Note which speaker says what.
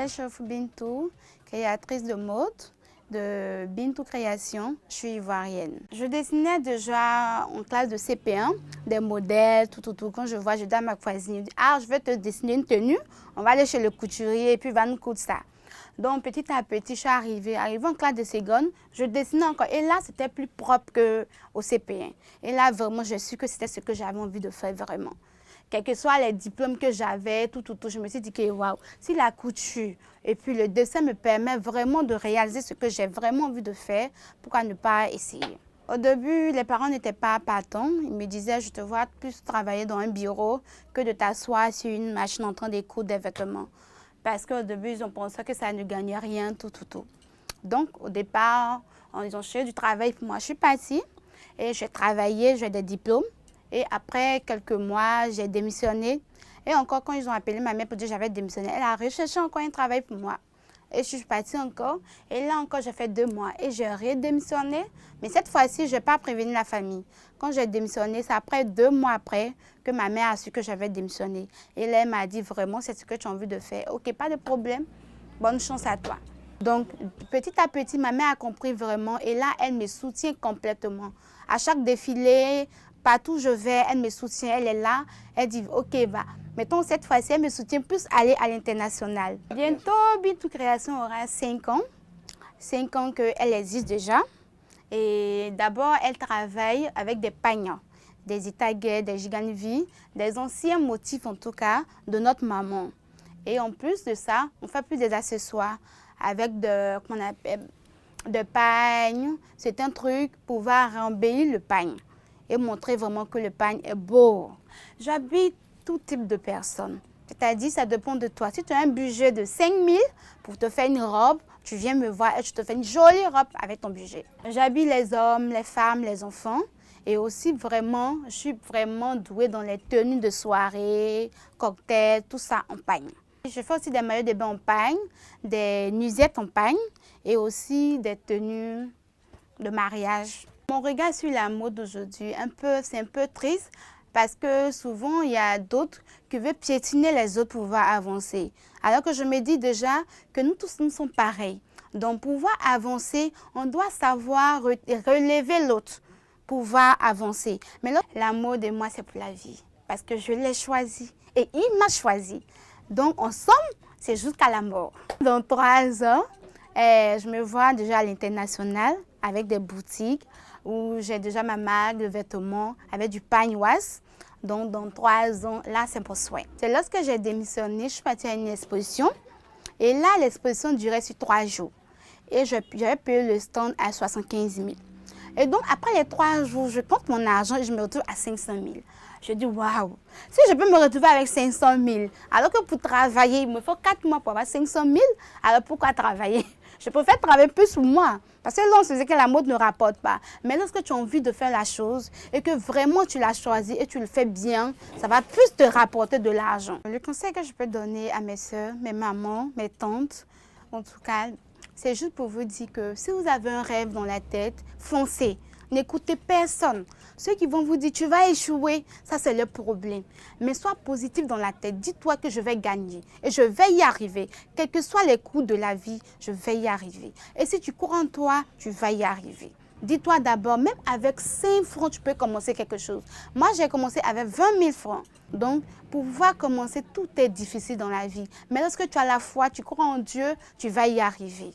Speaker 1: Chef Bintou, créatrice de mode de Bintou Création. Je suis ivoirienne. Je dessinais déjà en classe de CP1 des modèles, tout. Quand je vois, je dis à ma voisine, je dis, ah, je vais te dessiner une tenue, on va aller chez le couturier et puis il va nous coudre ça. Donc petit à petit, je suis arrivée en classe de seconde, je dessinais encore. Et là, c'était plus propre qu'au CP1. Et là, vraiment, je suis que c'était ce que j'avais envie de faire vraiment. Quels que soient les diplômes que j'avais, tout, je me suis dit que waouh, si la couture et puis le dessin me permet vraiment de réaliser ce que j'ai vraiment envie de faire, pourquoi ne pas essayer? Au début, les parents n'étaient pas partants. Ils me disaient, je te vois plus travailler dans un bureau que de t'asseoir sur une machine en train de coudre des vêtements. Parce qu'au début, ils ont pensé que ça ne gagnait rien, tout. Donc, au départ, ils ont cherché du travail pour moi. Je suis partie et j'ai travaillé, j'ai des diplômes. Et après quelques mois, j'ai démissionné. Et encore, quand ils ont appelé ma mère pour dire que j'avais démissionné, elle a recherché encore un travail pour moi. Et je suis partie encore. Et là encore, j'ai fait 2 mois. Et j'ai redémissionné. Mais cette fois-ci, je n'ai pas prévenu la famille. Quand j'ai démissionné, c'est après 2 mois après que ma mère a su que j'avais démissionné. Et là, elle m'a dit vraiment, c'est ce que tu as envie de faire. Ok, pas de problème. Bonne chance à toi. Donc, petit à petit, ma mère a compris vraiment. Et là, elle me soutient complètement. À chaque défilé, partout où je vais, elle me soutient, elle est là. Elle dit, ok, va. Mettons, cette fois-ci, elle me soutient plus aller à l'international. Bientôt, Bintou Création aura 5 ans. 5 ans qu'elle existe déjà. Et d'abord, elle travaille avec des pagnes, des itaguets, des giganvies, des anciens motifs en tout cas de notre maman. Et en plus de ça, on fait plus des accessoires avec de pagnes. C'est un truc pour pouvoir embellir le pagne et montrer vraiment que le pagne est beau. J'habite tout type de personnes. C'est-à-dire, ça dépend de toi. Si tu as un budget de 5 000 pour te faire une robe, tu viens me voir et je te fais une jolie robe avec ton budget. J'habille les hommes, les femmes, les enfants. Et aussi, vraiment, je suis vraiment douée dans les tenues de soirée, cocktails, tout ça en pagne. Je fais aussi des maillots de bain en pagne, des nuisettes en pagne et aussi des tenues de mariage. Mon regard sur la mode aujourd'hui, c'est un peu triste parce que souvent, il y a d'autres qui veulent piétiner les autres pour pouvoir avancer. Alors que je me dis déjà que nous tous, nous sommes pareils. Donc, pour pouvoir avancer, on doit savoir relever l'autre pour pouvoir avancer. Mais là, la mode et moi, c'est pour la vie parce que je l'ai choisi et il m'a choisi. Donc, ensemble, c'est jusqu'à la mort. Dans 3 ans, je me vois déjà à l'international avec des boutiques où j'ai déjà ma marque de vêtements avec du pagnoise. Donc, dans 3 ans, là, c'est pour souhait. C'est lorsque j'ai démissionné, je suis partie à une exposition. Et là, l'exposition durait sur 3 jours. Et j'avais payé le stand à 75 000. Et donc, après les 3 jours, je compte mon argent et je me retrouve à 500 000. Je dis, waouh, si je peux me retrouver avec 500 000, alors que pour travailler, il me faut 4 mois pour avoir 500 000, alors pourquoi travailler? Je préfère travailler plus pour moi. Parce que là, on se disait que la mode ne rapporte pas. Mais lorsque tu as envie de faire la chose et que vraiment tu l'as choisi et tu le fais bien, ça va plus te rapporter de l'argent. Le conseil que je peux donner à mes soeurs, mes mamans, mes tantes, en tout cas, c'est juste pour vous dire que si vous avez un rêve dans la tête, foncez. N'écoutez personne. Ceux qui vont vous dire tu vas échouer, ça c'est le problème. Mais sois positif dans la tête. Dis-toi que je vais gagner et je vais y arriver. Quels que soient les coups de la vie, je vais y arriver. Et si tu crois en toi, tu vas y arriver. Dis-toi d'abord, même avec 5 francs, tu peux commencer quelque chose. Moi, j'ai commencé avec 20 000 francs. Donc, pour pouvoir commencer, tout est difficile dans la vie. Mais lorsque tu as la foi, tu crois en Dieu, tu vas y arriver.